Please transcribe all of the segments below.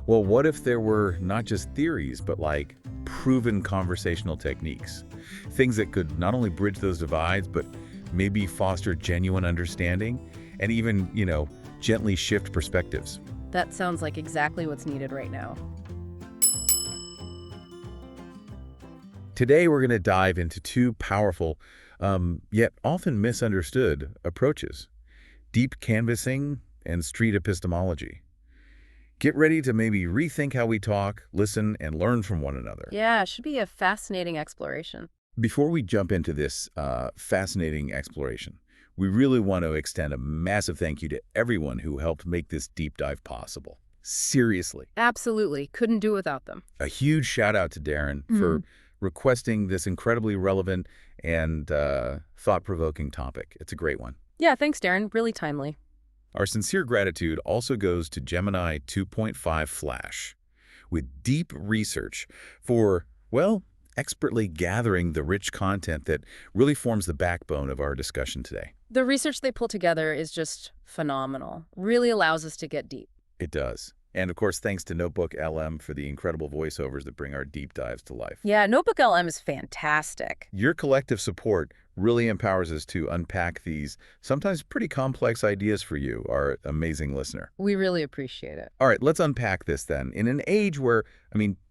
Well, what if there were not just theories, but like proven conversational techniques? Things that could not only bridge those divides, but maybe foster genuine understanding and even, gently shift perspectives. That sounds like exactly what's needed right now. Today, we're going to dive into two powerful, yet often misunderstood approaches: deep canvassing and street epistemology. Get ready to maybe rethink how we talk, listen, and learn from one another. Yeah, it should be a fascinating exploration. Before we jump into this fascinating exploration, we really want to extend a massive thank you to everyone who helped make this deep dive possible. Seriously. Absolutely. Couldn't do without them. A huge shout out to Darren for requesting this incredibly relevant and thought-provoking topic. It's a great one. Yeah, thanks, Darren. Really timely. Our sincere gratitude also goes to Gemini 2.5 Flash, with deep research for, expertly gathering the rich content that really forms the backbone of our discussion today. The research they pull together is just phenomenal. Really allows us to get deep. It does. And of course, thanks to Notebook LM for the incredible voiceovers that bring our deep dives to life. Yeah, Notebook LM is fantastic. Your collective support really empowers us to unpack these sometimes pretty complex ideas for you, our amazing listener. We really appreciate it. All right, let's unpack this then. In an age where,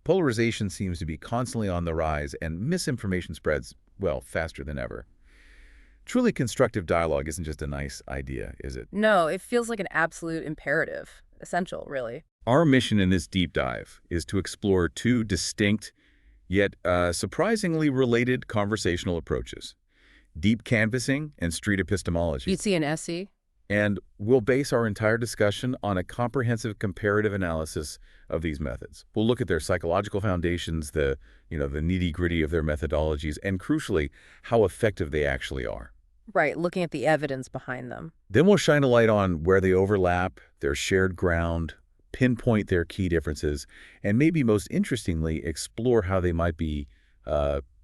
polarization seems to be constantly on the rise and misinformation spreads, faster than ever. Truly constructive dialogue isn't just a nice idea, is it? No, it feels like an absolute imperative. Essential, really. Our mission in this deep dive is to explore two distinct, yet surprisingly related conversational approaches: deep canvassing and street epistemology. You'd see an SE? And we'll base our entire discussion on a comprehensive comparative analysis of these methods. We'll look at their psychological foundations, the nitty-gritty of their methodologies, and crucially, how effective they actually are. Right, looking at the evidence behind them. Then we'll shine a light on where they overlap, their shared ground, pinpoint their key differences, and maybe most interestingly, explore how they might be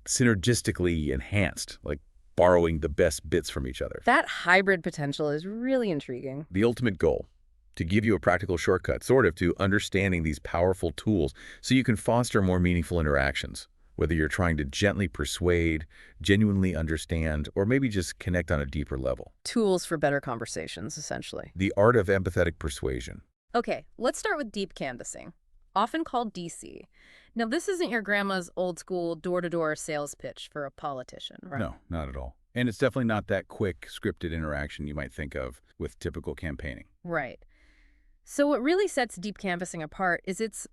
synergistically enhanced, like borrowing the best bits from each other. That hybrid potential is really intriguing. The ultimate goal: to give you a practical shortcut, to understanding these powerful tools so you can foster more meaningful interactions, whether you're trying to gently persuade, genuinely understand, or maybe just connect on a deeper level. Tools for better conversations, essentially. The art of empathetic persuasion. Okay, let's start with deep canvassing, often called DC. Now, this isn't your grandma's old-school door-to-door sales pitch for a politician, right? No, not at all. And it's definitely not that quick, scripted interaction you might think of with typical campaigning. Right. So what really sets deep canvassing apart is its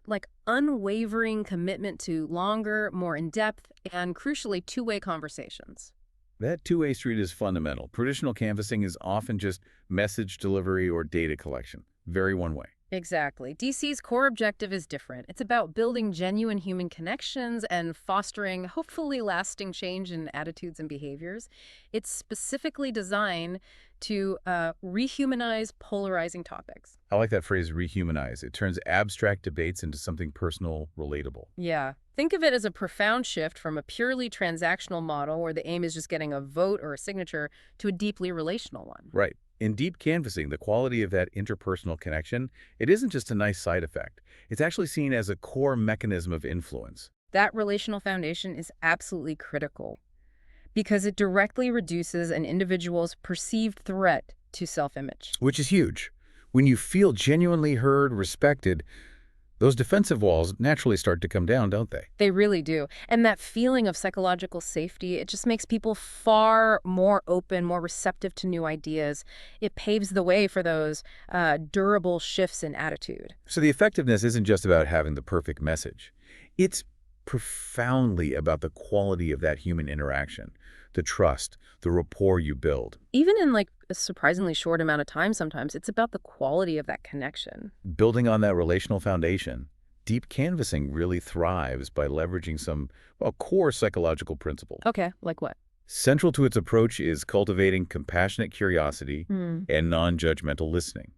unwavering commitment to longer, more in-depth, and crucially two-way conversations. That two-way street is fundamental. Traditional canvassing is often just message delivery or data collection. Very one-way. Exactly. DC's core objective is different. It's about building genuine human connections and fostering hopefully lasting change in attitudes and behaviors. It's specifically designed to rehumanize polarizing topics. I like that phrase, rehumanize. It turns abstract debates into something personal, relatable. Yeah. Think of it as a profound shift from a purely transactional model where the aim is just getting a vote or a signature to a deeply relational one. Right. In deep canvassing, the quality of that interpersonal connection, it isn't just a nice side effect. It's actually seen as a core mechanism of influence. That relational foundation is absolutely critical because it directly reduces an individual's perceived threat to self-image. Which is huge. When you feel genuinely heard, respected, those defensive walls naturally start to come down, don't they? They really do. And that feeling of psychological safety, it just makes people far more open, more receptive to new ideas. It paves the way for those durable shifts in attitude. So the effectiveness isn't just about having the perfect message. It's profoundly about the quality of that human interaction, the trust, the rapport you build. Even in a surprisingly short amount of time sometimes, it's about the quality of that connection. Building on that relational foundation, deep canvassing really thrives by leveraging some, core psychological principles. Okay, like what? Central to its approach is cultivating compassionate curiosity and non-judgmental listening.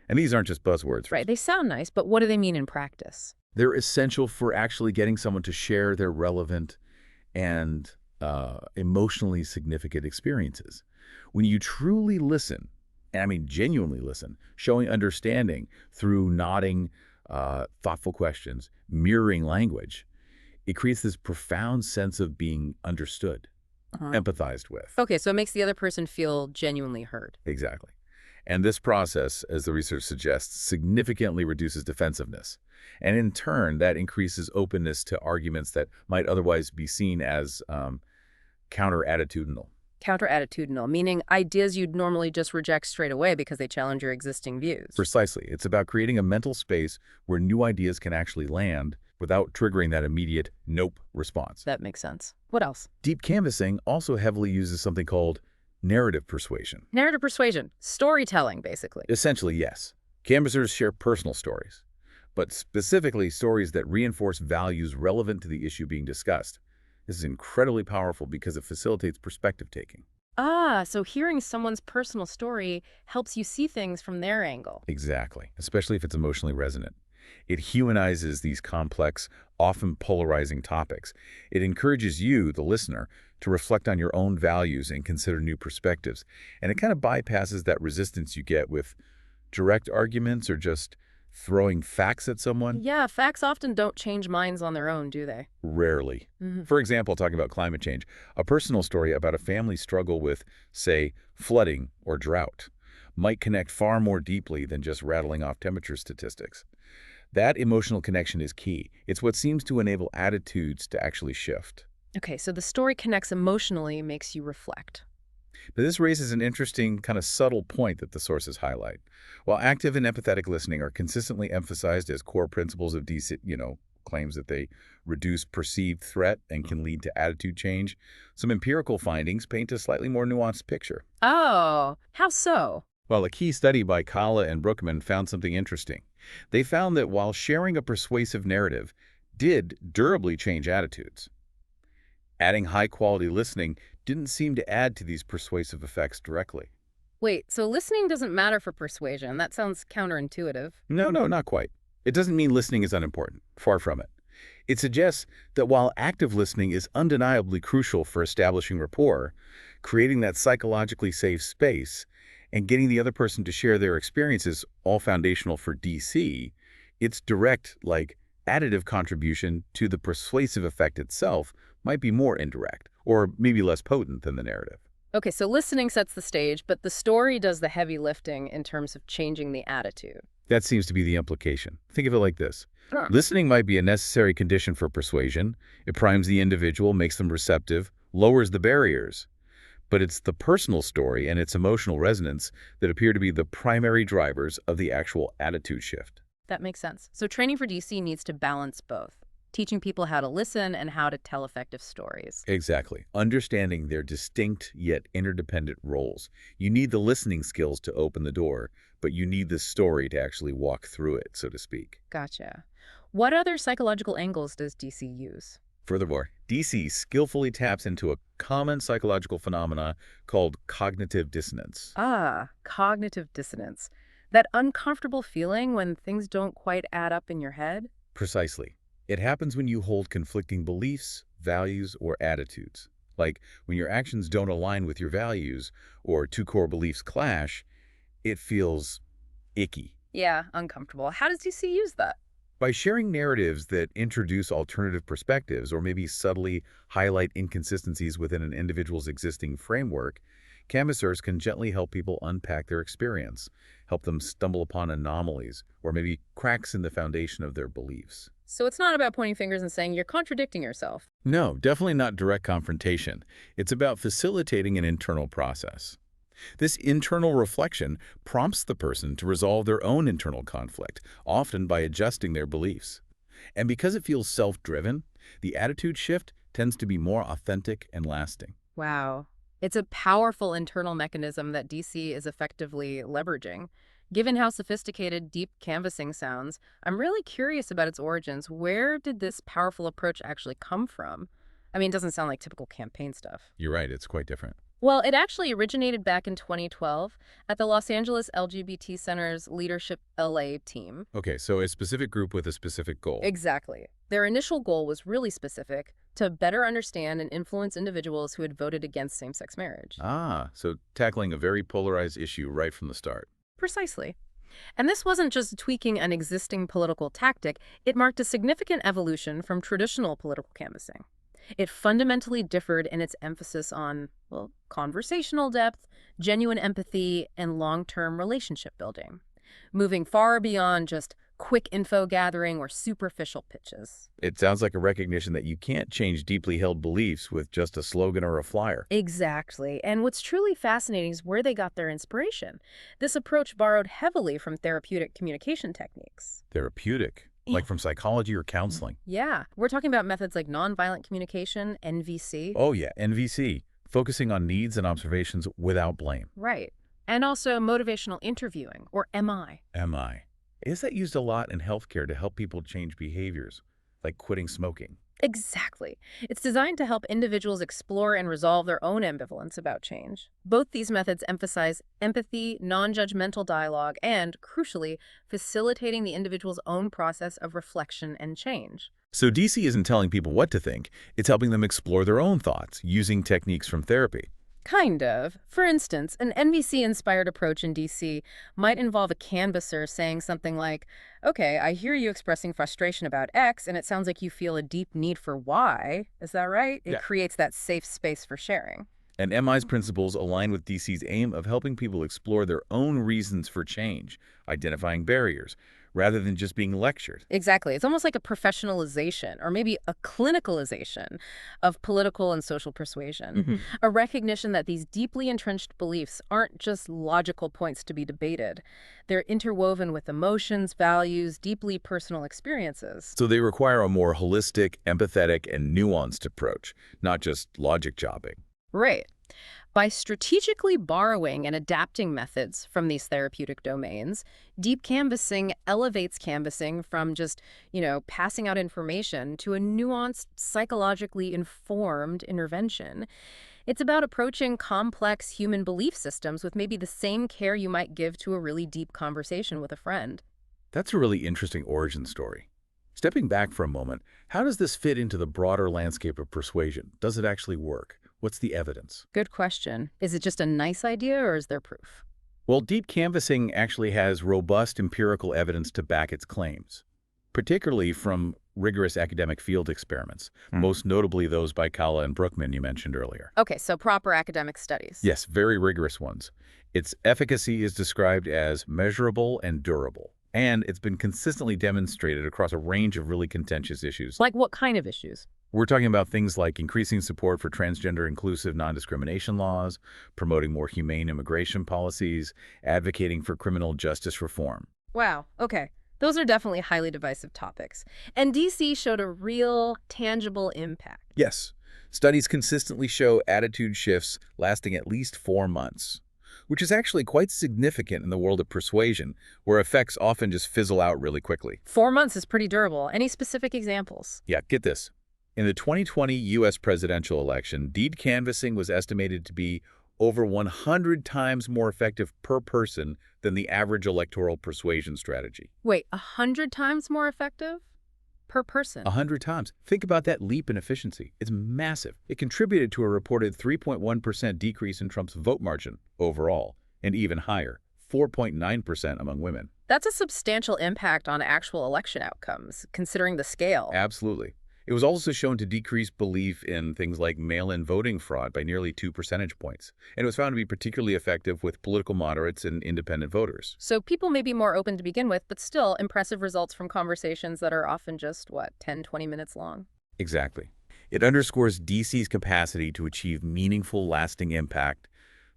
And these aren't just buzzwords. Right, they sound nice, but what do they mean in practice? They're essential for actually getting someone to share their relevant and emotionally significant experiences. When you truly listen, and I mean genuinely listen, showing understanding through nodding, thoughtful questions, mirroring language, it creates this profound sense of being understood, empathized with. Okay, so it makes the other person feel genuinely heard. Exactly. And this process, as the research suggests, significantly reduces defensiveness. And in turn, that increases openness to arguments that might otherwise be seen as counter-attitudinal. Counter-attitudinal, meaning ideas you'd normally just reject straight away because they challenge your existing views. Precisely. It's about creating a mental space where new ideas can actually land without triggering that immediate nope response. That makes sense. What else? Deep canvassing also heavily uses something called narrative persuasion. Narrative persuasion. Storytelling, basically. Essentially, yes. Canvassers share personal stories, but specifically stories that reinforce values relevant to the issue being discussed. This is incredibly powerful because it facilitates perspective taking. Ah, so hearing someone's personal story helps you see things from their angle. Exactly, especially if it's emotionally resonant. It humanizes these complex, often polarizing topics. It encourages you, the listener, to reflect on your own values and consider new perspectives. And it kind of bypasses that resistance you get with direct arguments or just throwing facts at someone. Yeah, facts often don't change minds on their own, do they? Rarely. For example, talking about climate change, a personal story about a family struggle with, say, flooding or drought might connect far more deeply than just rattling off temperature statistics. That emotional connection is key. It's what seems to enable attitudes to actually shift. Okay, so the story connects emotionally, makes you reflect. But this raises an interesting, kind of subtle point that the sources highlight. While active and empathetic listening are consistently emphasized as core principles of claims that they reduce perceived threat and can lead to attitude change, some empirical findings paint a slightly more nuanced picture. Oh, how so? Well, a key study by Kalla and Brookman found something interesting. They found that while sharing a persuasive narrative did durably change attitudes, adding high-quality listening didn't seem to add to these persuasive effects directly. Wait, so listening doesn't matter for persuasion. That sounds counterintuitive. No, not quite. It doesn't mean listening is unimportant. Far from it. It suggests that while active listening is undeniably crucial for establishing rapport, creating that psychologically safe space, and getting the other person to share their experiences, all foundational for DC, its direct, additive contribution to the persuasive effect itself might be more indirect, or maybe less potent than the narrative. Okay, so listening sets the stage, but the story does the heavy lifting in terms of changing the attitude. That seems to be the implication. Think of it like this. Listening might be a necessary condition for persuasion. It primes the individual, makes them receptive, lowers the barriers. But it's the personal story and its emotional resonance that appear to be the primary drivers of the actual attitude shift. That makes sense. So training for DC needs to balance both, teaching people how to listen and how to tell effective stories. Exactly. Understanding their distinct yet interdependent roles. You need the listening skills to open the door, but you need the story to actually walk through it, so to speak. Gotcha. What other psychological angles does DC use? Furthermore, DC skillfully taps into a common psychological phenomena called cognitive dissonance. Ah, cognitive dissonance. That uncomfortable feeling when things don't quite add up in your head? Precisely. It happens when you hold conflicting beliefs, values, or attitudes. Like when your actions don't align with your values or two core beliefs clash, it feels icky. Yeah, uncomfortable. How does DC use that? By sharing narratives that introduce alternative perspectives or maybe subtly highlight inconsistencies within an individual's existing framework, canvassers can gently help people unpack their experience, help them stumble upon anomalies or maybe cracks in the foundation of their beliefs. So it's not about pointing fingers and saying you're contradicting yourself. No, definitely not direct confrontation. It's about facilitating an internal process. This internal reflection prompts the person to resolve their own internal conflict, often by adjusting their beliefs. And because it feels self-driven, the attitude shift tends to be more authentic and lasting. Wow. It's a powerful internal mechanism that DC is effectively leveraging. Given how sophisticated deep canvassing sounds, I'm really curious about its origins. Where did this powerful approach actually come from? I mean, it doesn't sound like typical campaign stuff. You're right, it's quite different. Well, it actually originated back in 2012 at the Los Angeles LGBT Center's Leadership LA team. Okay, so a specific group with a specific goal. Exactly. Their initial goal was really specific, to better understand and influence individuals who had voted against same-sex marriage. Ah, so tackling a very polarized issue right from the start. Precisely. And this wasn't just tweaking an existing political tactic, it marked a significant evolution from traditional political canvassing. It fundamentally differed in its emphasis on, well, conversational depth, genuine empathy, and long-term relationship building, moving far beyond just quick info gathering or superficial pitches. It sounds like a recognition that you can't change deeply held beliefs with just a slogan or a flyer. Exactly. And what's truly fascinating is where they got their inspiration. This approach borrowed heavily from therapeutic communication techniques. Therapeutic, like from psychology or counseling. Yeah, we're talking about methods like nonviolent communication, NVC. Oh yeah, NVC, focusing on needs and observations without blame. Right. And also motivational interviewing, or MI. MI. Is that used a lot in healthcare to help people change behaviors, like quitting smoking? Exactly. It's designed to help individuals explore and resolve their own ambivalence about change. Both these methods emphasize empathy, non-judgmental dialogue, and, crucially, facilitating the individual's own process of reflection and change. So DC isn't telling people what to think, it's helping them explore their own thoughts using techniques from therapy. Kind of. For instance, an NVC-inspired approach in DC might involve a canvasser saying something like, okay, I hear you expressing frustration about X, and it sounds like you feel a deep need for Y. Is that right? It creates that safe space for sharing. And MI's principles align with DC's aim of helping people explore their own reasons for change, identifying barriers, rather than just being lectured. Exactly. It's almost like a professionalization or maybe a clinicalization of political and social persuasion. A recognition that these deeply entrenched beliefs aren't just logical points to be debated. They're interwoven with emotions, values, deeply personal experiences. So they require a more holistic, empathetic, and nuanced approach, not just logic jobbing. Right. By strategically borrowing and adapting methods from these therapeutic domains, deep canvassing elevates canvassing from just, passing out information to a nuanced, psychologically informed intervention. It's about approaching complex human belief systems with maybe the same care you might give to a really deep conversation with a friend. That's a really interesting origin story. Stepping back for a moment, how does this fit into the broader landscape of persuasion? Does it actually work? What's the evidence? Good question. Is it just a nice idea or is there proof? Well, deep canvassing actually has robust empirical evidence to back its claims, particularly from rigorous academic field experiments, most notably those by Kalla and Brookman you mentioned earlier. Okay, so proper academic studies. Yes, very rigorous ones. Its efficacy is described as measurable and durable, and it's been consistently demonstrated across a range of really contentious issues. Like what kind of issues? We're talking about things like increasing support for transgender-inclusive non-discrimination laws, promoting more humane immigration policies, advocating for criminal justice reform. Wow, okay. Those are definitely highly divisive topics. And DC showed a real, tangible impact. Yes, studies consistently show attitude shifts lasting at least 4 months, which is actually quite significant in the world of persuasion, where effects often just fizzle out really quickly. 4 months is pretty durable. Any specific examples? Yeah, get this. In the 2020 U.S. presidential election, deep canvassing was estimated to be over 100 times more effective per person than the average electoral persuasion strategy. Wait, 100 times more effective? Per person? 100 times. Think about that leap in efficiency. It's massive. It contributed to a reported 3.1% decrease in Trump's vote margin overall, and even higher, 4.9% among women. That's a substantial impact on actual election outcomes, considering the scale. Absolutely. It was also shown to decrease belief in things like mail-in voting fraud by nearly 2 percentage points. And it was found to be particularly effective with political moderates and independent voters. So people may be more open to begin with, but still impressive results from conversations that are often just, 10, 20 minutes long? Exactly. It underscores DC's capacity to achieve meaningful, lasting impact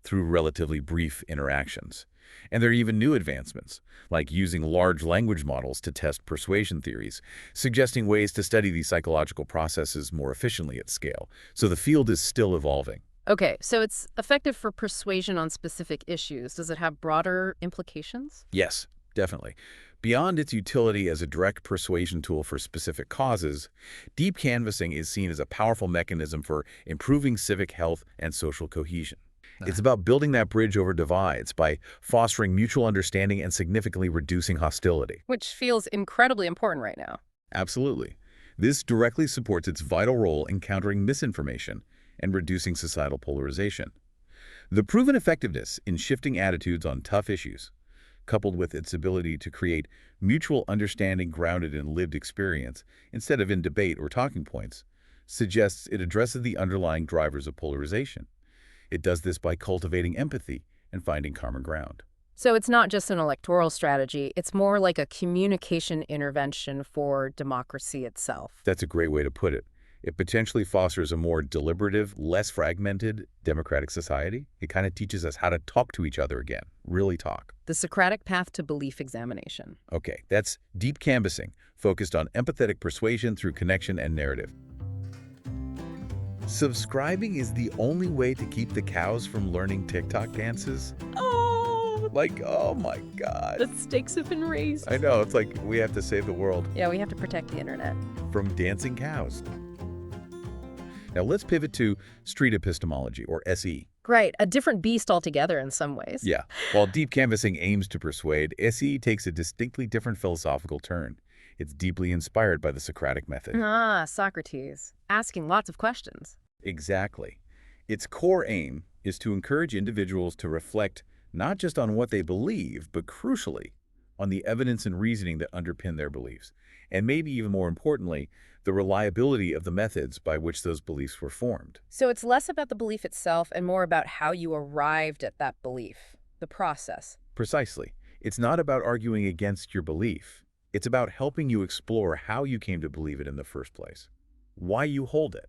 through relatively brief interactions. And there are even new advancements, like using large language models to test persuasion theories, suggesting ways to study these psychological processes more efficiently at scale. So the field is still evolving. Okay, so it's effective for persuasion on specific issues. Does it have broader implications? Yes, definitely. Beyond its utility as a direct persuasion tool for specific causes, deep canvassing is seen as a powerful mechanism for improving civic health and social cohesion. It's about building that bridge over divides by fostering mutual understanding and significantly reducing hostility. Which feels incredibly important right now. Absolutely. This directly supports its vital role in countering misinformation and reducing societal polarization. The proven effectiveness in shifting attitudes on tough issues, coupled with its ability to create mutual understanding grounded in lived experience instead of in debate or talking points, suggests it addresses the underlying drivers of polarization. It does this by cultivating empathy and finding common ground. So it's not just an electoral strategy, it's more like a communication intervention for democracy itself. That's a great way to put it. It potentially fosters a more deliberative, less fragmented democratic society. It kind of teaches us how to talk to each other again, really talk. The Socratic path to belief examination. Okay, that's deep canvassing, focused on empathetic persuasion through connection and narrative. Subscribing is the only way to keep the cows from learning TikTok dances. Oh my God. The stakes have been raised. I know, it's like we have to save the world. Yeah, we have to protect the internet. From dancing cows. Now let's pivot to street epistemology, or SE. Right, a different beast altogether in some ways. Yeah, while deep canvassing aims to persuade, SE takes a distinctly different philosophical turn. It's deeply inspired by the Socratic method. Ah, Socrates, asking lots of questions. Exactly. Its core aim is to encourage individuals to reflect not just on what they believe, but crucially, on the evidence and reasoning that underpin their beliefs, and maybe even more importantly, the reliability of the methods by which those beliefs were formed. So it's less about the belief itself and more about how you arrived at that belief, the process. Precisely. It's not about arguing against your belief. It's about helping you explore how you came to believe it in the first place, why you hold it.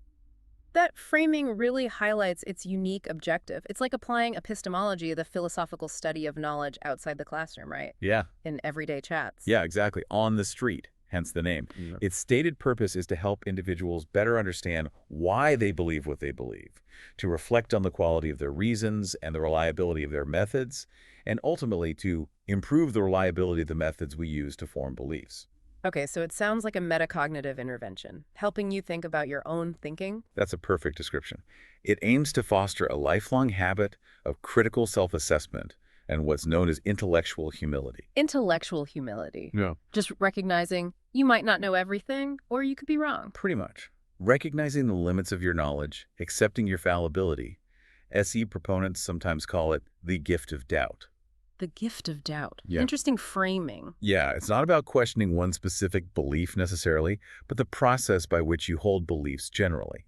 That framing really highlights its unique objective. It's like applying epistemology, the philosophical study of knowledge, outside the classroom, right? Yeah. In everyday chats. Yeah, exactly. On the street, hence the name. Yep. Its stated purpose is to help individuals better understand why they believe what they believe, to reflect on the quality of their reasons and the reliability of their methods, and ultimately to improve the reliability of the methods we use to form beliefs. Okay, so it sounds like a metacognitive intervention, helping you think about your own thinking. That's a perfect description. It aims to foster a lifelong habit of critical self-assessment and what's known as intellectual humility. Intellectual humility. Yeah. Just recognizing you might not know everything, or you could be wrong. Pretty much. Recognizing the limits of your knowledge, accepting your fallibility. SE proponents sometimes call it the gift of doubt. The gift of doubt. Yeah. Interesting framing. Yeah, it's not about questioning one specific belief necessarily, but the process by which you hold beliefs generally.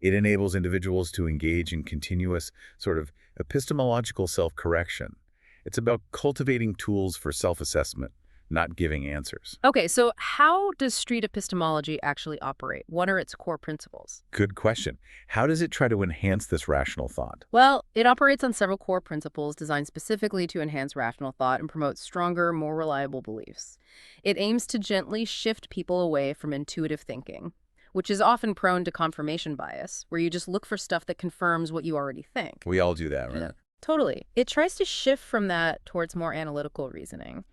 It enables individuals to engage in continuous sort of epistemological self-correction. It's about cultivating tools for self-assessment, not giving answers. Okay, so how does street epistemology actually operate? What are its core principles? Good question. How does it try to enhance this rational thought? Well, it operates on several core principles designed specifically to enhance rational thought and promote stronger, more reliable beliefs. It aims to gently shift people away from intuitive thinking, which is often prone to confirmation bias, where you just look for stuff that confirms what you already think. We all do that, right? Yeah, totally. It tries to shift from that towards more analytical reasoning.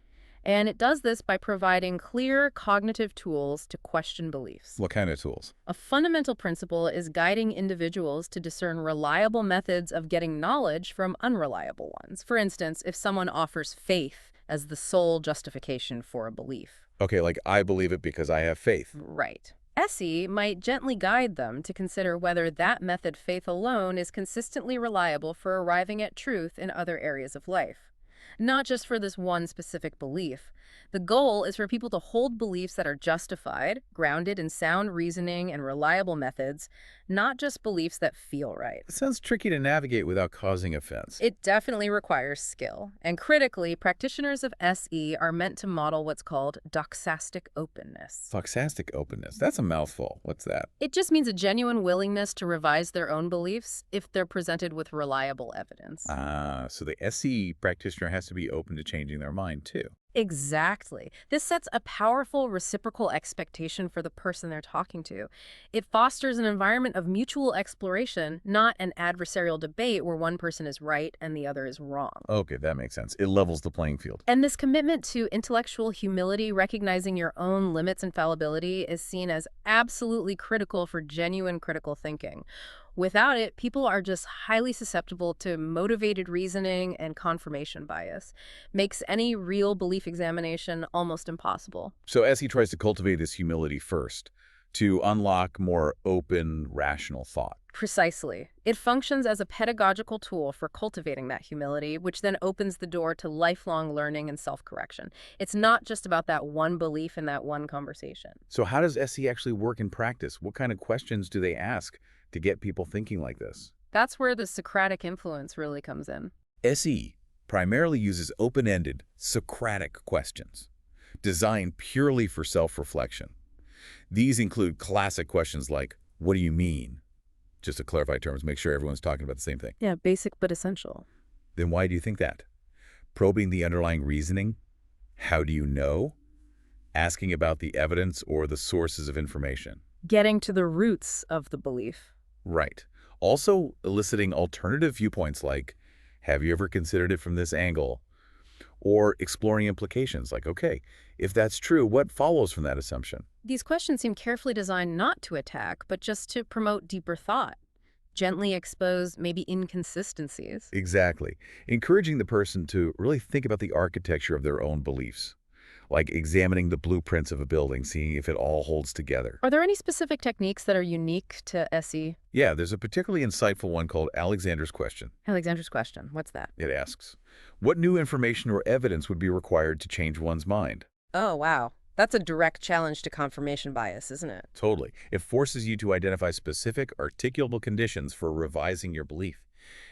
And it does this by providing clear cognitive tools to question beliefs. What kind of tools? A fundamental principle is guiding individuals to discern reliable methods of getting knowledge from unreliable ones. For instance, if someone offers faith as the sole justification for a belief. Okay, like I believe it because I have faith. Right. SE might gently guide them to consider whether that method, faith alone, is consistently reliable for arriving at truth in other areas of life. Not just for this one specific belief. The goal is for people to hold beliefs that are justified, grounded in sound reasoning and reliable methods, not just beliefs that feel right. It sounds tricky to navigate without causing offense. It definitely requires skill. And critically, practitioners of SE are meant to model what's called doxastic openness. Doxastic openness. That's a mouthful. What's that? It just means a genuine willingness to revise their own beliefs if they're presented with reliable evidence. So the SE practitioner has to be open to changing their mind, too. Exactly. This sets a powerful reciprocal expectation for the person they're talking to. It fosters an environment of mutual exploration, not an adversarial debate where one person is right and the other is wrong. Okay, that makes sense. It levels the playing field. And this commitment to intellectual humility, recognizing your own limits and fallibility, is seen as absolutely critical for genuine critical thinking. Without it, people are just highly susceptible to motivated reasoning and confirmation bias. Makes any real belief examination almost impossible. So SE tries to cultivate this humility first, to unlock more open, rational thought. Precisely. It functions as a pedagogical tool for cultivating that humility, which then opens the door to lifelong learning and self-correction. It's not just about that one belief in that one conversation. So how does SE actually work in practice? What kind of questions do they ask to get people thinking like this? That's where the Socratic influence really comes in. SE primarily uses open-ended, Socratic questions, designed purely for self-reflection. These include classic questions like, what do you mean? Just to clarify terms, make sure everyone's talking about the same thing. Yeah, basic but essential. Then why do you think that? Probing the underlying reasoning? How do you know? Asking about the evidence or the sources of information. Getting to the roots of the belief. Right. Also eliciting alternative viewpoints like, have you ever considered it from this angle? Or exploring implications like, okay, if that's true, what follows from that assumption? These questions seem carefully designed not to attack, but just to promote deeper thought, gently expose maybe inconsistencies. Exactly. Encouraging the person to really think about the architecture of their own beliefs, like examining the blueprints of a building, seeing if it all holds together. Are there any specific techniques that are unique to SE? Yeah, there's a particularly insightful one called Alexander's question. Alexander's question. What's that? It asks, what new information or evidence would be required to change one's mind? Oh, wow. That's a direct challenge to confirmation bias, isn't it? Totally. It forces you to identify specific, articulable conditions for revising your belief.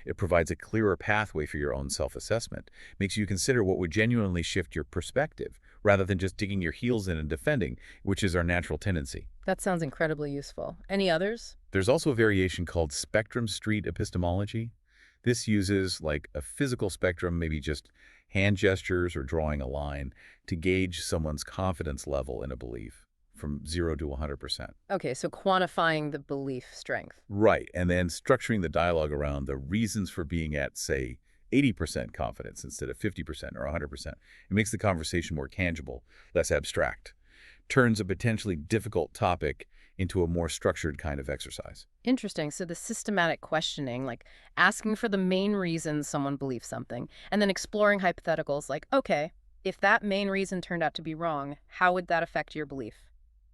It provides a clearer pathway for your own self-assessment, makes you consider what would genuinely shift your perspective, rather than just digging your heels in and defending, which is our natural tendency. That sounds incredibly useful. Any others? There's also a variation called spectrum street epistemology. This uses like a physical spectrum, maybe just hand gestures or drawing a line, to gauge someone's confidence level in a belief from 0 to 100%. Okay, so quantifying the belief strength. Right, and then structuring the dialogue around the reasons for being at, say, 80% confidence instead of 50% or 100%. It makes the conversation more tangible, less abstract. Turns a potentially difficult topic into a more structured kind of exercise. Interesting. So the systematic questioning, like asking for the main reason someone believes something, and then exploring hypotheticals like, okay, if that main reason turned out to be wrong, how would that affect your belief?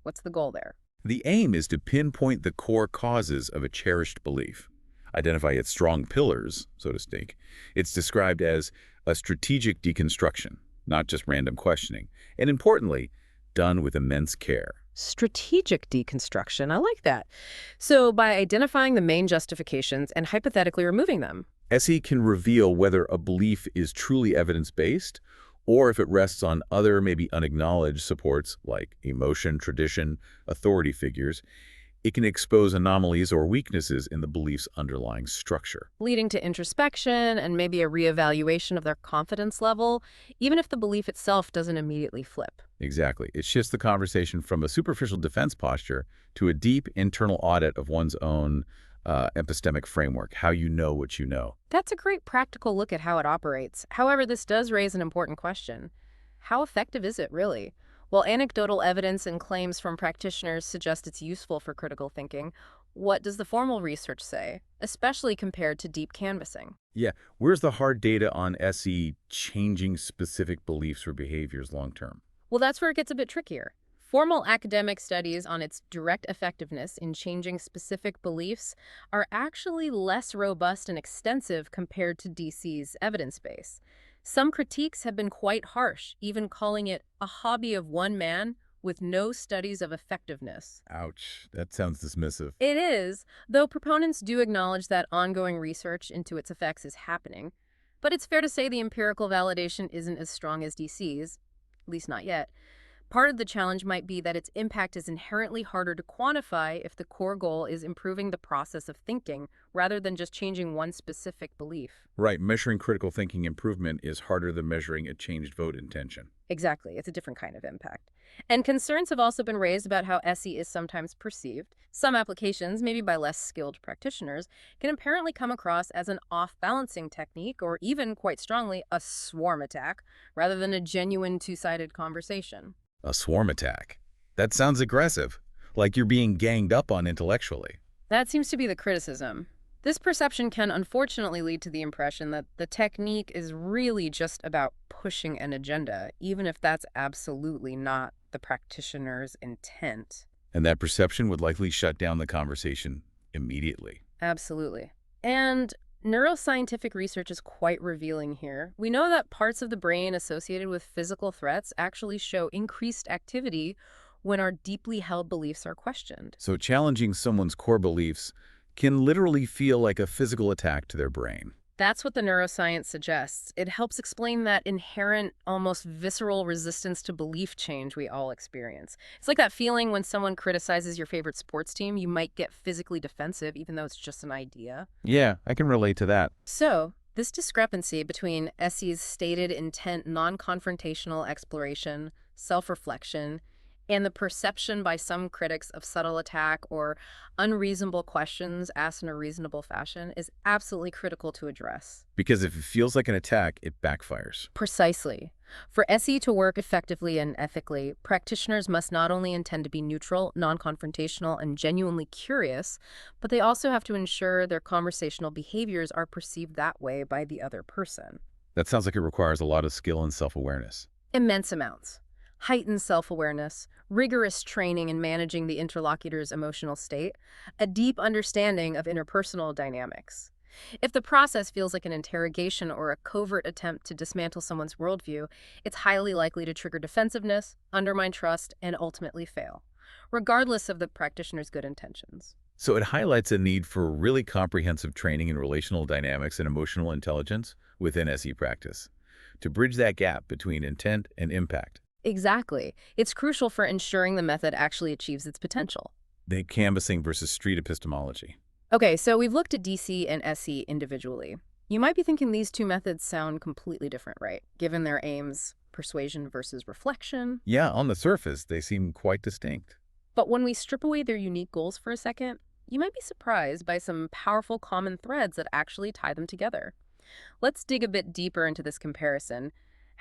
What's the goal there? The aim is to pinpoint the core causes of a cherished belief, identify its strong pillars, so to speak. It's described as a strategic deconstruction, not just random questioning, and importantly, done with immense care. Strategic deconstruction. I like that. So by identifying the main justifications and hypothetically removing them. SE can reveal whether a belief is truly evidence-based or if it rests on other, maybe unacknowledged supports like emotion, tradition, authority figures. It can expose anomalies or weaknesses in the belief's underlying structure. Leading to introspection and maybe a reevaluation of their confidence level, even if the belief itself doesn't immediately flip. Exactly. It shifts the conversation from a superficial defense posture to a deep internal audit of one's own epistemic framework, how you know what you know. That's a great practical look at how it operates. However, this does raise an important question. How effective is it really? While anecdotal evidence and claims from practitioners suggest it's useful for critical thinking, what does the formal research say, especially compared to deep canvassing? Yeah, where's the hard data on SE changing specific beliefs or behaviors long term? Well, that's where it gets a bit trickier. Formal academic studies on its direct effectiveness in changing specific beliefs are actually less robust and extensive compared to DC's evidence base. Some critiques have been quite harsh, even calling it a hobby of one man with no studies of effectiveness. Ouch, that sounds dismissive. It is, though proponents do acknowledge that ongoing research into its effects is happening. But it's fair to say the empirical validation isn't as strong as DC's, at least not yet. Part of the challenge might be that its impact is inherently harder to quantify if the core goal is improving the process of thinking rather than just changing one specific belief. Right, measuring critical thinking improvement is harder than measuring a changed vote intention. Exactly, it's a different kind of impact. And concerns have also been raised about how SE is sometimes perceived. Some applications, maybe by less skilled practitioners, can apparently come across as an off-balancing technique or even, quite strongly, a swarm attack rather than a genuine two-sided conversation. A swarm attack. That sounds aggressive, like you're being ganged up on intellectually. That seems to be the criticism. This perception can unfortunately lead to the impression that the technique is really just about pushing an agenda, even if that's absolutely not the practitioner's intent. And that perception would likely shut down the conversation immediately. Absolutely. And neuroscientific research is quite revealing here. We know that parts of the brain associated with physical threats actually show increased activity when our deeply held beliefs are questioned. So challenging someone's core beliefs can literally feel like a physical attack to their brain. That's what the neuroscience suggests. It helps explain that inherent, almost visceral resistance to belief change we all experience. It's like that feeling when someone criticizes your favorite sports team, you might get physically defensive, even though it's just an idea. Yeah, I can relate to that. So, this discrepancy between SE's stated intent, non-confrontational exploration, self-reflection, and the perception by some critics of subtle attack or unreasonable questions asked in a reasonable fashion is absolutely critical to address. Because if it feels like an attack, it backfires. Precisely. For SE to work effectively and ethically, practitioners must not only intend to be neutral, non-confrontational, and genuinely curious, but they also have to ensure their conversational behaviors are perceived that way by the other person. That sounds like it requires a lot of skill and self-awareness. Immense amounts. Heightened self-awareness, rigorous training in managing the interlocutor's emotional state, a deep understanding of interpersonal dynamics. If the process feels like an interrogation or a covert attempt to dismantle someone's worldview, it's highly likely to trigger defensiveness, undermine trust, and ultimately fail, regardless of the practitioner's good intentions. So it highlights a need for really comprehensive training in relational dynamics and emotional intelligence within SE practice to bridge that gap between intent and impact. Exactly. It's crucial for ensuring the method actually achieves its potential. The canvassing versus street epistemology. Okay, so we've looked at DC and SE individually. You might be thinking these two methods sound completely different, right? Given their aims, persuasion versus reflection. Yeah, on the surface, they seem quite distinct. But when we strip away their unique goals for a second, you might be surprised by some powerful common threads that actually tie them together. Let's dig a bit deeper into this comparison.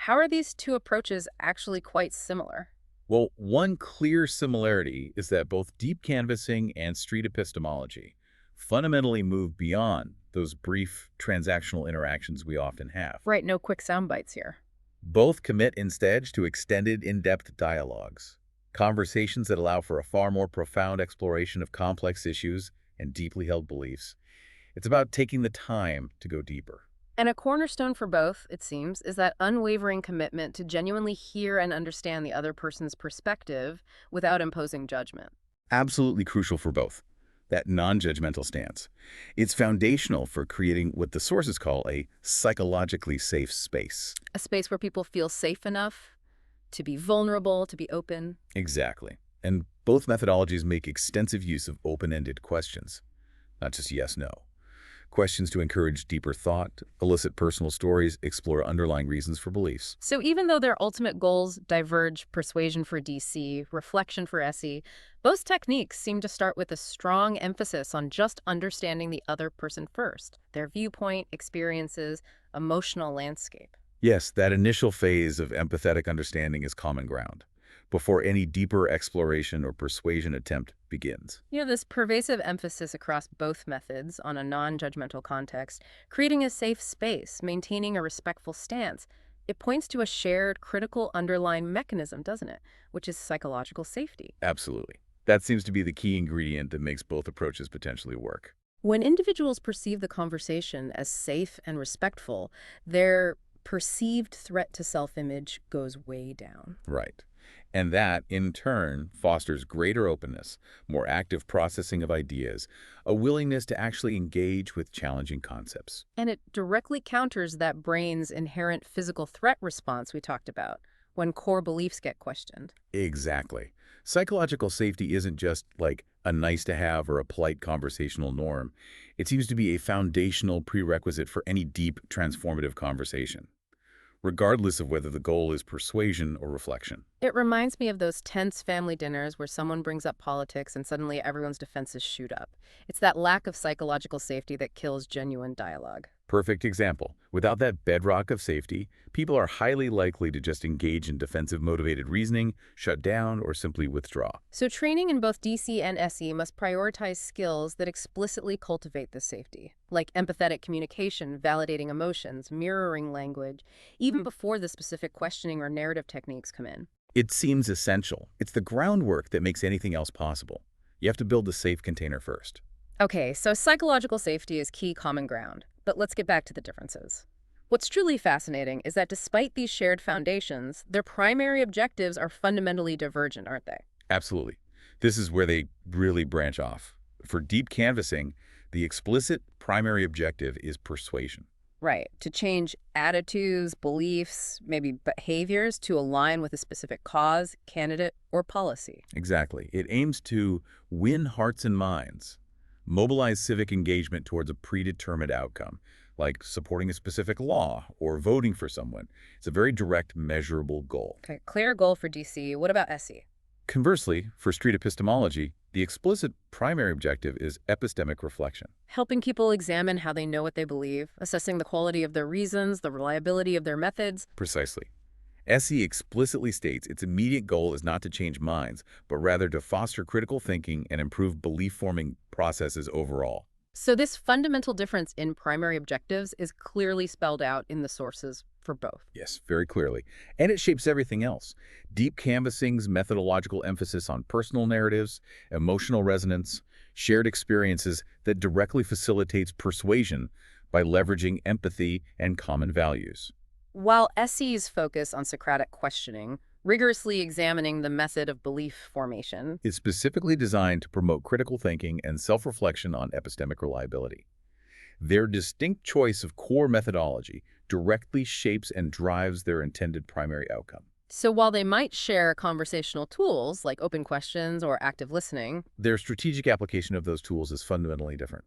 How are these two approaches actually quite similar? Well, one clear similarity is that both deep canvassing and street epistemology fundamentally move beyond those brief transactional interactions we often have. Right, no quick sound bites here. Both commit instead to extended, in-depth dialogues, conversations that allow for a far more profound exploration of complex issues and deeply held beliefs. It's about taking the time to go deeper. And a cornerstone for both, it seems, is that unwavering commitment to genuinely hear and understand the other person's perspective without imposing judgment. Absolutely crucial for both. That non-judgmental stance. It's foundational for creating what the sources call a psychologically safe space. A space where people feel safe enough to be vulnerable, to be open. Exactly. And both methodologies make extensive use of open-ended questions, not just yes/no. Questions to encourage deeper thought, elicit personal stories, explore underlying reasons for beliefs. So even though their ultimate goals diverge, persuasion for DC, reflection for SE, both techniques seem to start with a strong emphasis on just understanding the other person first, their viewpoint, experiences, emotional landscape. Yes, that initial phase of empathetic understanding is common ground, before any deeper exploration or persuasion attempt begins. This pervasive emphasis across both methods on a non-judgmental context, creating a safe space, maintaining a respectful stance, it points to a shared critical underlying mechanism, doesn't it? Which is psychological safety. Absolutely. That seems to be the key ingredient that makes both approaches potentially work. When individuals perceive the conversation as safe and respectful, their perceived threat to self-image goes way down. Right. And that, in turn, fosters greater openness, more active processing of ideas, a willingness to actually engage with challenging concepts. And it directly counters that brain's inherent physical threat response we talked about, when core beliefs get questioned. Exactly. Psychological safety isn't just like a nice-to-have or a polite conversational norm. It seems to be a foundational prerequisite for any deep, transformative conversation, regardless of whether the goal is persuasion or reflection. It reminds me of those tense family dinners where someone brings up politics and suddenly everyone's defenses shoot up. It's that lack of psychological safety that kills genuine dialogue. Perfect example. Without that bedrock of safety, people are highly likely to just engage in defensive motivated reasoning, shut down, or simply withdraw. So training in both DC and SE must prioritize skills that explicitly cultivate this safety, like empathetic communication, validating emotions, mirroring language, even before the specific questioning or narrative techniques come in. It seems essential. It's the groundwork that makes anything else possible. You have to build a safe container first. Okay, so psychological safety is key common ground, but let's get back to the differences. What's truly fascinating is that despite these shared foundations, their primary objectives are fundamentally divergent, aren't they? Absolutely. This is where they really branch off. For deep canvassing, the explicit primary objective is persuasion. Right, to change attitudes, beliefs, maybe behaviors to align with a specific cause, candidate, or policy. Exactly. It aims to win hearts and minds, mobilize civic engagement towards a predetermined outcome, like supporting a specific law or voting for someone. It's a very direct, measurable goal. Okay, clear goal for DC. What about SE? Conversely, for street epistemology, the explicit primary objective is epistemic reflection. Helping people examine how they know what they believe, assessing the quality of their reasons, the reliability of their methods. Precisely. SE explicitly states its immediate goal is not to change minds, but rather to foster critical thinking and improve belief-forming processes overall. So this fundamental difference in primary objectives is clearly spelled out in the sources for both. Yes, very clearly. And it shapes everything else. Deep canvassing's methodological emphasis on personal narratives, emotional resonance, shared experiences that directly facilitates persuasion by leveraging empathy and common values. While SE's focus on Socratic questioning, rigorously examining the method of belief formation. Is specifically designed to promote critical thinking and self-reflection on epistemic reliability. Their distinct choice of core methodology directly shapes and drives their intended primary outcome. So while they might share conversational tools like open questions or active listening, Their strategic application of those tools is fundamentally different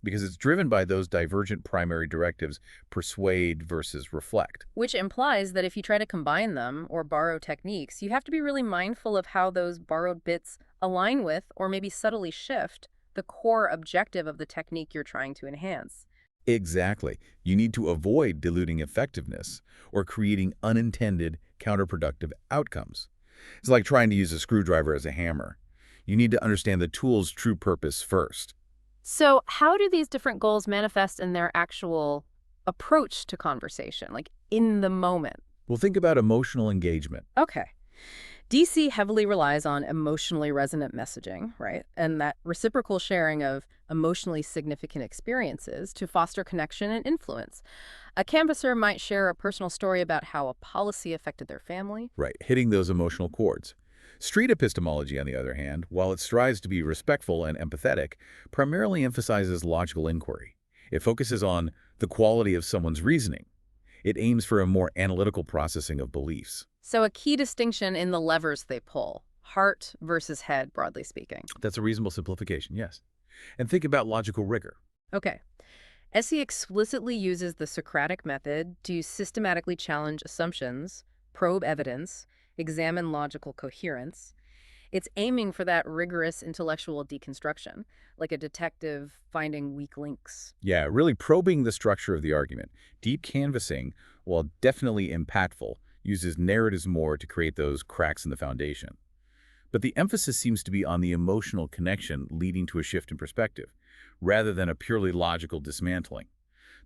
because it's driven by those divergent primary directives, persuade versus reflect. which implies that if you try to combine them or borrow techniques, you have to be really mindful of how those borrowed bits align with or maybe subtly shift the core objective of the technique you're trying to enhance. Exactly. You need to avoid diluting effectiveness or creating unintended, counterproductive outcomes. It's like trying to use a screwdriver as a hammer. You need to understand the tool's true purpose first. So how do these different goals manifest in their actual approach to conversation, like in the moment? Well, think about emotional engagement. Okay. DC heavily relies on emotionally resonant messaging, right? And that reciprocal sharing of emotionally significant experiences to foster connection and influence. A canvasser might share a personal story about how a policy affected their family. Right, hitting those emotional chords. Street epistemology, on the other hand, while it strives to be respectful and empathetic, primarily emphasizes logical inquiry. It focuses on the quality of someone's reasoning. It aims for a more analytical processing of beliefs. So a key distinction in the levers they pull, heart versus head, broadly speaking. That's a reasonable simplification, yes. And think about logical rigor. Okay. SE explicitly uses the Socratic method to systematically challenge assumptions, probe evidence, examine logical coherence. It's aiming for that rigorous intellectual deconstruction, like a detective finding weak links. Yeah, really probing the structure of the argument. Deep canvassing, while definitely impactful, uses narratives more to create those cracks in the foundation. But the emphasis seems to be on the emotional connection leading to a shift in perspective, rather than a purely logical dismantling.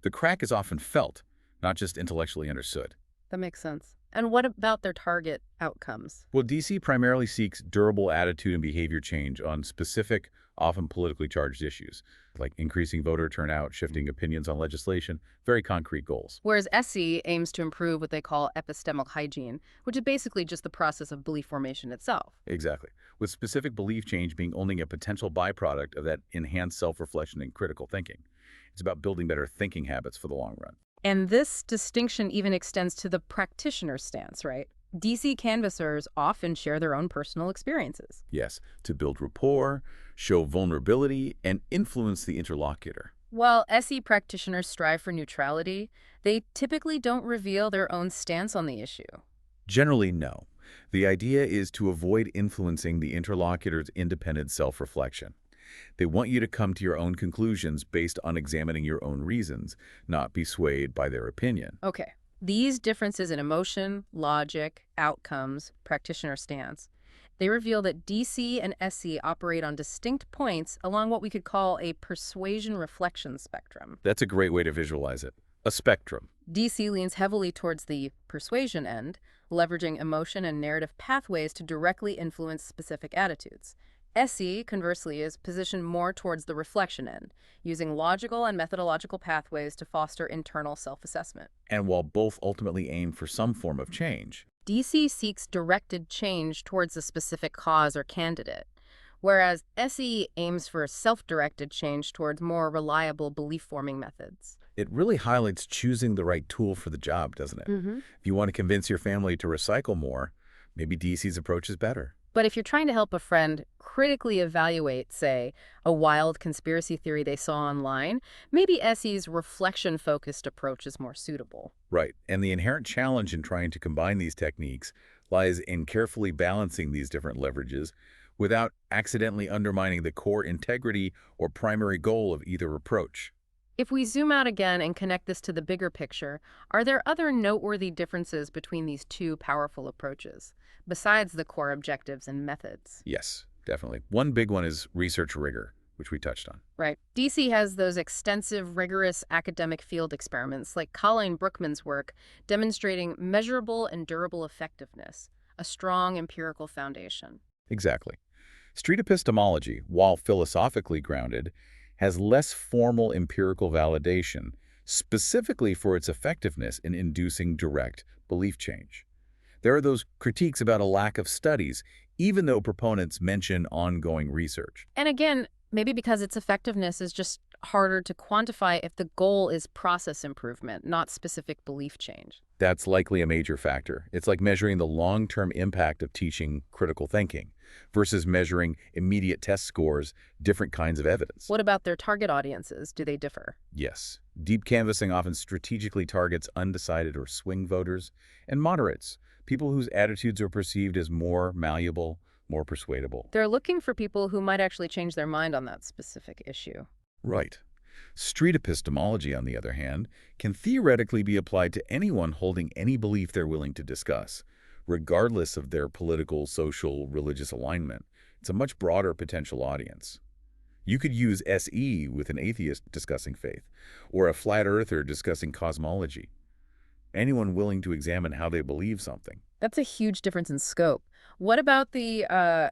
The crack is often felt, not just intellectually understood. That makes sense. And what about their target outcomes? Well, DC primarily seeks durable attitude and behavior change on specific, often politically charged issues, like increasing voter turnout, shifting opinions on legislation, very concrete goals. Whereas SE aims to improve what they call epistemic hygiene, which is basically just the process of belief formation itself. Exactly, with specific belief change being only a potential byproduct of that enhanced self-reflection and critical thinking. It's about building better thinking habits for the long run. And this distinction even extends to the practitioner's stance, right? DC canvassers often share their own personal experiences. Yes, to build rapport, show vulnerability, and influence the interlocutor. While SE practitioners strive for neutrality, they typically don't reveal their own stance on the issue. Generally, no. The idea is to avoid influencing the interlocutor's independent self-reflection. They want you to come to your own conclusions based on examining your own reasons, not be swayed by their opinion. Okay. These differences in emotion, logic, outcomes, practitioner stance, they reveal that DC and SE operate on distinct points along what we could call a persuasion-reflection spectrum. That's a great way to visualize it. A spectrum. DC leans heavily towards the persuasion end, leveraging emotion and narrative pathways to directly influence specific attitudes. SE, conversely, is positioned more towards the reflection end, using logical and methodological pathways to foster internal self-assessment. And while both ultimately aim for some form of change, DC seeks directed change towards a specific cause or candidate, whereas SE aims for self-directed change towards more reliable belief-forming methods. it really highlights choosing the right tool for the job, doesn't it? hmm If you want to convince your family to recycle more, maybe DC's approach is better. But if you're trying to help a friend critically evaluate, say, a wild conspiracy theory they saw online, maybe SE's reflection-focused approach is more suitable. Right. And the inherent challenge in trying to combine these techniques lies in carefully balancing these different leverages without accidentally undermining the core integrity or primary goal of either approach. If we zoom out again and connect this to the bigger picture, are there other noteworthy differences between these two powerful approaches, besides the core objectives and methods? Yes, definitely. One big one is research rigor, which we touched on. Right. DC has those extensive, rigorous academic field experiments, like Colleen Brookman's work, demonstrating measurable and durable effectiveness, a strong empirical foundation. Exactly. Street epistemology, while philosophically grounded, has less formal empirical validation, specifically for its effectiveness in inducing direct belief change. There are those critiques about a lack of studies, even though proponents mention ongoing research. And again, maybe because its effectiveness is just harder to quantify if the goal is process improvement, not specific belief change. That's likely a major factor. It's like measuring the long-term impact of teaching critical thinking versus measuring immediate test scores, different kinds of evidence. What about their target audiences? Do they differ? Yes. Deep canvassing often strategically targets undecided or swing voters, and moderates, people whose attitudes are perceived as more malleable, more persuadable. They're looking for people who might actually change their mind on that specific issue. Right. Street epistemology, on the other hand, can theoretically be applied to anyone holding any belief they're willing to discuss, regardless of their political, social, religious alignment. It's a much broader potential audience. You could use SE with an atheist discussing faith, or a flat earther discussing cosmology. Anyone willing to examine how they believe something. That's a huge difference in scope. What about the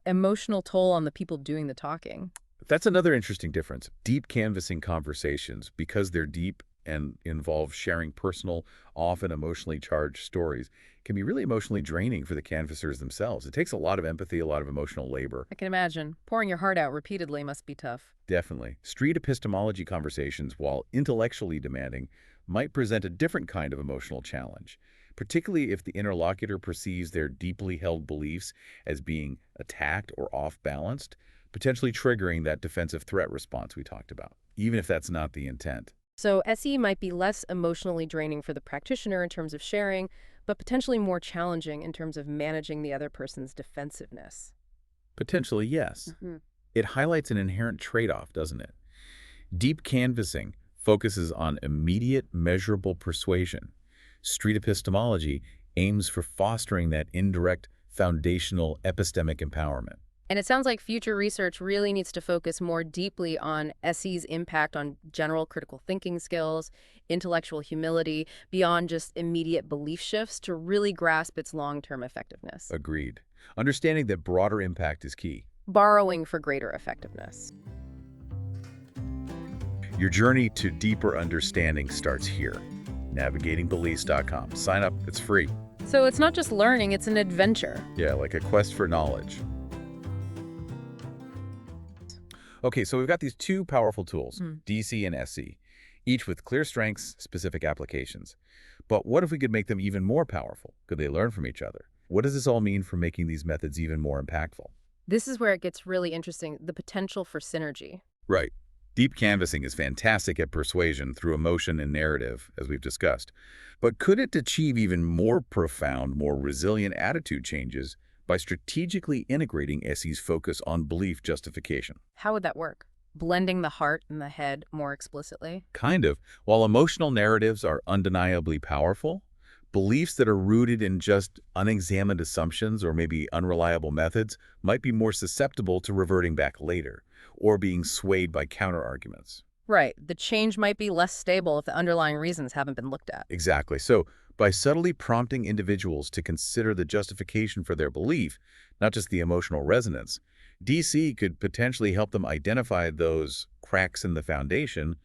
emotional toll on the people doing the talking? That's another interesting difference. Deep canvassing conversations, because they're deep and involve sharing personal, often emotionally charged stories, can be really emotionally draining for the canvassers themselves. It takes a lot of empathy, a lot of emotional labor. I can imagine. Pouring your heart out repeatedly must be tough. Definitely. Street epistemology conversations, while intellectually demanding, might present a different kind of emotional challenge, particularly if the interlocutor perceives their deeply held beliefs as being attacked or off-balanced, potentially triggering that defensive threat response we talked about, even if that's not the intent. So SE might be less emotionally draining for the practitioner in terms of sharing, but potentially more challenging in terms of managing the other person's defensiveness. Potentially, yes. It highlights an inherent trade-off, doesn't it? Deep canvassing focuses on immediate, measurable persuasion. Street epistemology aims for fostering that indirect, foundational epistemic empowerment. And it sounds like future research really needs to focus more deeply on SE's impact on general critical thinking skills, intellectual humility, beyond just immediate belief shifts to really grasp its long-term effectiveness. Agreed. Understanding that broader impact is key. Borrowing for greater effectiveness. Your journey to deeper understanding starts here. NavigatingBeliefs.com. Sign up. It's free. So it's not just learning, it's an adventure. Yeah, like a quest for knowledge. Okay, so we've got these two powerful tools, DC and SE, each with clear strengths, specific applications. But what if we could make them even more powerful? Could they learn from each other? What does this all mean for making these methods even more impactful? This is where it gets really interesting, the potential for synergy. Right. Deep canvassing is fantastic at persuasion through emotion and narrative, as we've discussed. But could it achieve even more profound, more resilient attitude changes by strategically integrating SE's focus on belief justification? How would that work? Blending the heart and the head more explicitly? Kind of. While emotional narratives are undeniably powerful, beliefs that are rooted in just unexamined assumptions or maybe unreliable methods might be more susceptible to reverting back later or being swayed by counterarguments. Right. The change might be less stable if the underlying reasons haven't been looked at. Exactly. So, by subtly prompting individuals to consider the justification for their belief, not just the emotional resonance, DC could potentially help them identify those cracks in the foundation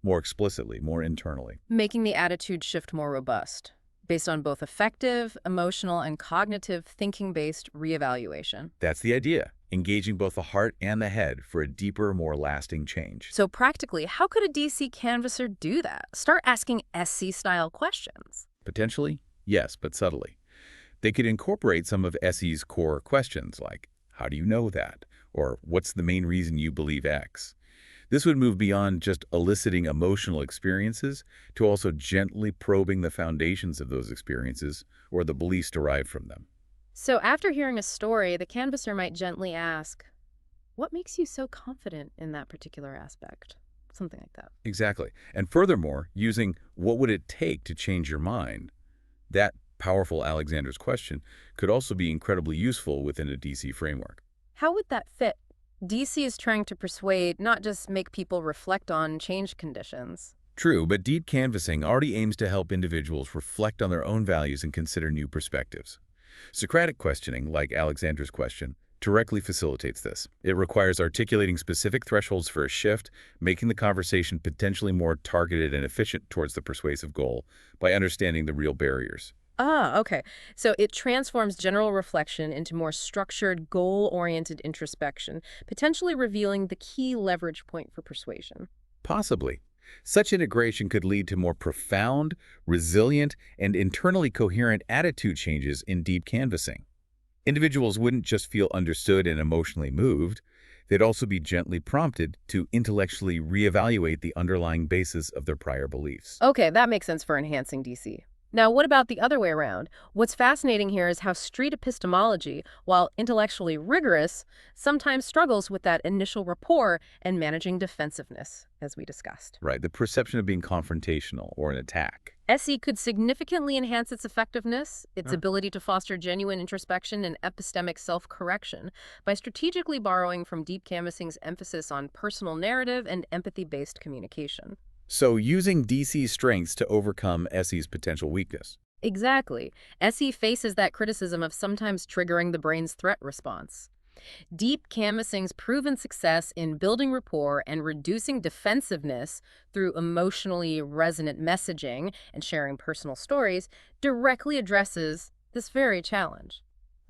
more explicitly, more internally. Making the attitude shift more robust, based on both effective, emotional, and cognitive thinking-based reevaluation. That's the idea, engaging both the heart and the head for a deeper, more lasting change. So practically, how could a DC canvasser do that? Start asking SC-style questions. Potentially, yes, but subtly. They could incorporate some of SE's core questions like, how do you know that? Or what's the main reason you believe X? This would move beyond just eliciting emotional experiences to also gently probing the foundations of those experiences or the beliefs derived from them. So after hearing a story, the canvasser might gently ask, what makes you so confident in that particular aspect? Something like that. Exactly. And furthermore, using what would it take to change your mind? That powerful Alexander's question could also be incredibly useful within a DC framework. How would that fit? DC is trying to persuade, not just make people reflect on change conditions. True, but deep canvassing already aims to help individuals reflect on their own values and consider new perspectives. Socratic questioning, like Alexander's question, directly facilitates this. It requires articulating specific thresholds for a shift, making the conversation potentially more targeted and efficient towards the persuasive goal by understanding the real barriers. Ah, okay. So it transforms general reflection into more structured, goal-oriented introspection, potentially revealing the key leverage point for persuasion. Possibly. Such integration could lead to more profound, resilient, and internally coherent attitude changes in deep canvassing. Individuals wouldn't just feel understood and emotionally moved, they'd also be gently prompted to intellectually reevaluate the underlying basis of their prior beliefs. Okay, that makes sense for enhancing DC. Now, what about the other way around? What's fascinating here is how street epistemology, while intellectually rigorous, sometimes struggles with that initial rapport and managing defensiveness, as we discussed. Right, the perception of being confrontational or an attack. SE could significantly enhance its effectiveness, its ability to foster genuine introspection and epistemic self-correction by strategically borrowing from deep canvassing's emphasis on personal narrative and empathy-based communication. So using DC's strengths to overcome SE's potential weakness. Exactly. SE faces that criticism of sometimes triggering the brain's threat response. Deep canvassing's proven success in building rapport and reducing defensiveness through emotionally resonant messaging and sharing personal stories directly addresses this very challenge.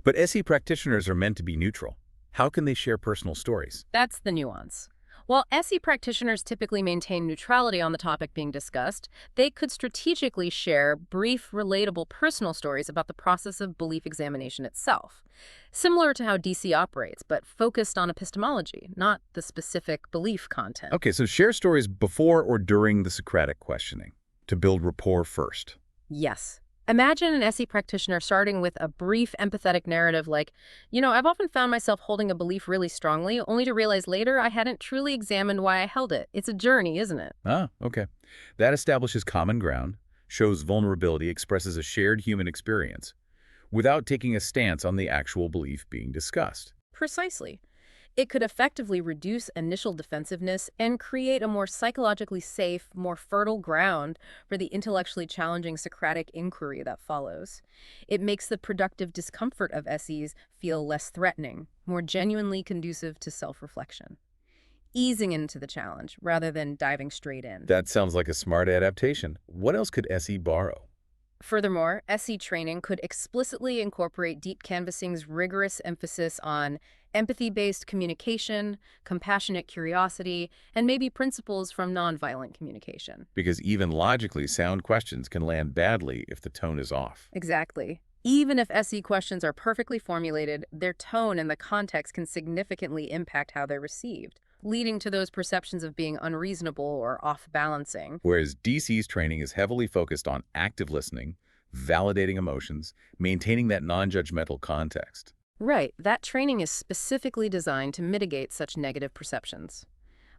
But SE practitioners are meant to be neutral. How can they share personal stories? That's the nuance. While SE practitioners typically maintain neutrality on the topic being discussed, they could strategically share brief, relatable personal stories about the process of belief examination itself, similar to how DC operates, but focused on epistemology, not the specific belief content. Okay, so share stories before or during the Socratic questioning to build rapport first. Yes. Imagine an SE practitioner starting with a brief, empathetic narrative like, I've often found myself holding a belief really strongly, only to realize later I hadn't truly examined why I held it. It's a journey, isn't it? Ah, okay. That establishes common ground, shows vulnerability, expresses a shared human experience, without taking a stance on the actual belief being discussed. Precisely. It could effectively reduce initial defensiveness and create a more psychologically safe, more fertile ground for the intellectually challenging Socratic inquiry that follows. It makes the productive discomfort of SEs feel less threatening, more genuinely conducive to self-reflection. Easing into the challenge rather than diving straight in. That sounds like a smart adaptation. What else could SE borrow? Furthermore, SE training could explicitly incorporate deep canvassing's rigorous emphasis on empathy-based communication, compassionate curiosity, and maybe principles from nonviolent communication. Because even logically sound questions can land badly if the tone is off. Exactly. Even if SE questions are perfectly formulated, their tone and the context can significantly impact how they're received, leading to those perceptions of being unreasonable or off-balancing. Whereas DC's training is heavily focused on active listening, validating emotions, maintaining that non-judgmental context. Right, that training is specifically designed to mitigate such negative perceptions.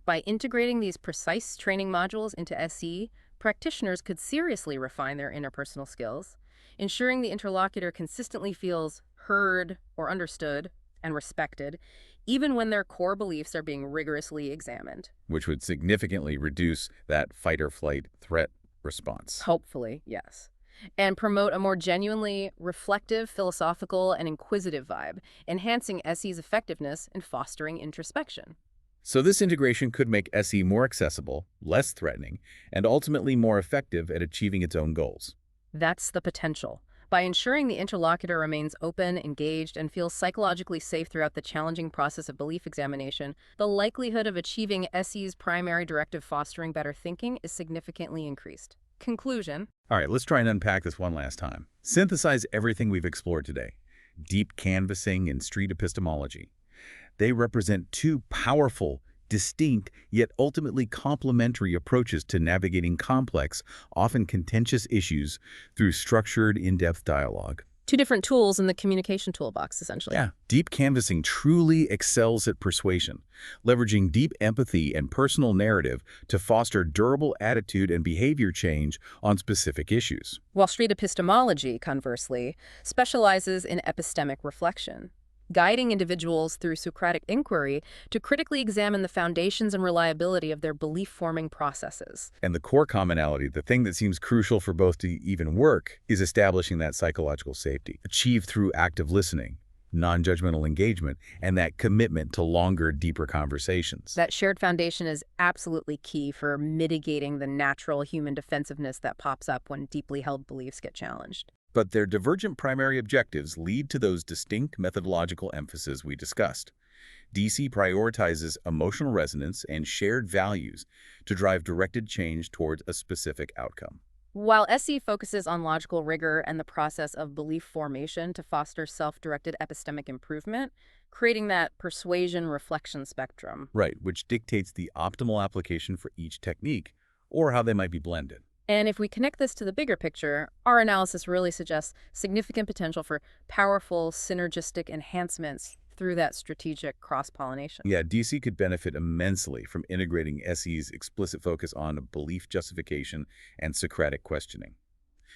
By integrating these precise training modules into SE, practitioners could seriously refine their interpersonal skills, ensuring the interlocutor consistently feels heard or understood and respected, even when their core beliefs are being rigorously examined. Which would significantly reduce that fight-or-flight threat response. Hopefully, yes. and promote a more genuinely reflective, philosophical, and inquisitive vibe, enhancing SE's effectiveness in fostering introspection. So this integration could make SE more accessible, less threatening, and ultimately more effective at achieving its own goals. That's the potential. By ensuring the interlocutor remains open, engaged, and feels psychologically safe throughout the challenging process of belief examination, the likelihood of achieving SE's primary directive fostering better thinking is significantly increased. Conclusion. All right, let's try and unpack this one last time. Synthesize everything we've explored today. Deep canvassing and street epistemology. They represent two powerful, distinct, yet ultimately complementary approaches to navigating complex, often contentious issues through structured, in-depth dialogue. Two different tools in the communication toolbox, essentially. Yeah, deep canvassing truly excels at persuasion, leveraging deep empathy and personal narrative to foster durable attitude and behavior change on specific issues. While street epistemology, conversely, specializes in epistemic reflection, guiding individuals through Socratic inquiry to critically examine the foundations and reliability of their belief-forming processes. And the core commonality, the thing that seems crucial for both to even work, is establishing that psychological safety, achieved through active listening, non-judgmental engagement, and that commitment to longer, deeper conversations. That shared foundation is absolutely key for mitigating the natural human defensiveness that pops up when deeply held beliefs get challenged. But their divergent primary objectives lead to those distinct methodological emphases we discussed. DC prioritizes emotional resonance and shared values to drive directed change towards a specific outcome, While SE focuses on logical rigor and the process of belief formation to foster self-directed epistemic improvement, creating that persuasion-reflection spectrum. right, which dictates the optimal application for each technique or how they might be blended. And if we connect this to the bigger picture, our analysis really suggests significant potential for powerful synergistic enhancements through that strategic cross-pollination. Yeah, DC could benefit immensely from integrating SE's explicit focus on belief justification and Socratic questioning,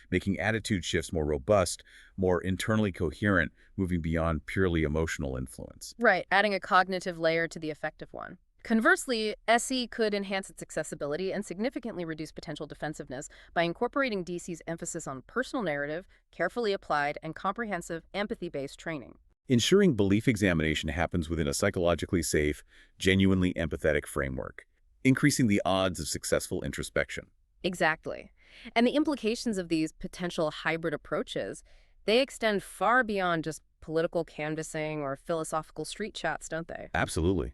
making attitude shifts more robust, more internally coherent, moving beyond purely emotional influence. Right, adding a cognitive layer to the effective one. Conversely, SE could enhance its accessibility and significantly reduce potential defensiveness by incorporating DC's emphasis on personal narrative, carefully applied, and comprehensive empathy-based training. Ensuring belief examination happens within a psychologically safe, genuinely empathetic framework, increasing the odds of successful introspection. Exactly. And the implications of these potential hybrid approaches, they extend far beyond just political canvassing or philosophical street chats, don't they? Absolutely.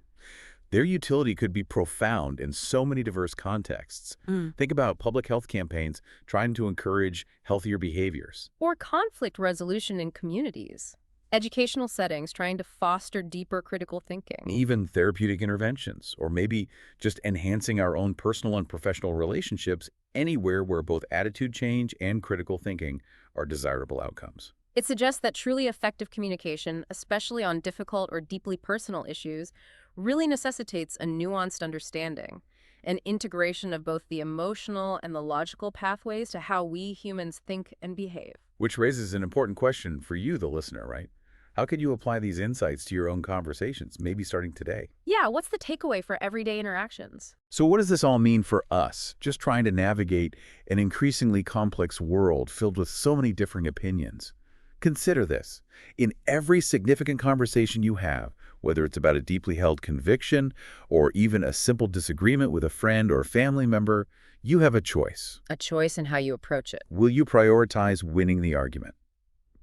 Their utility could be profound in so many diverse contexts. Think about public health campaigns trying to encourage healthier behaviors. Or conflict resolution in communities. Educational settings trying to foster deeper critical thinking. Even therapeutic interventions, or maybe just enhancing our own personal and professional relationships anywhere where both attitude change and critical thinking are desirable outcomes. It suggests that truly effective communication, especially on difficult or deeply personal issues, really necessitates a nuanced understanding, an integration of both the emotional and the logical pathways to how we humans think and behave. Which raises an important question for you, the listener, right? How could you apply these insights to your own conversations, maybe starting today? Yeah, what's the takeaway for everyday interactions? So what does this all mean for us, just trying to navigate an increasingly complex world filled with so many differing opinions? Consider this. In every significant conversation you have, whether it's about a deeply held conviction or even a simple disagreement with a friend or family member, you have a choice. A choice in how you approach it. Will you prioritize winning the argument,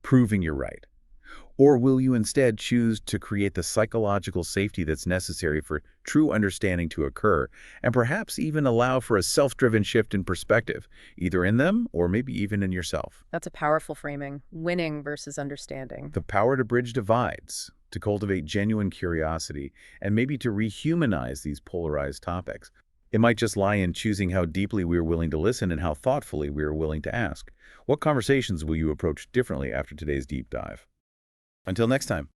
proving you're right? Or will you instead choose to create the psychological safety that's necessary for true understanding to occur, and perhaps even allow for a self-driven shift in perspective, either in them or maybe even in yourself? That's a powerful framing. Winning versus understanding. The power to bridge divides, to cultivate genuine curiosity, and maybe to rehumanize these polarized topics. It might just lie in choosing how deeply we are willing to listen and how thoughtfully we are willing to ask. What conversations will you approach differently after today's deep dive? Until next time.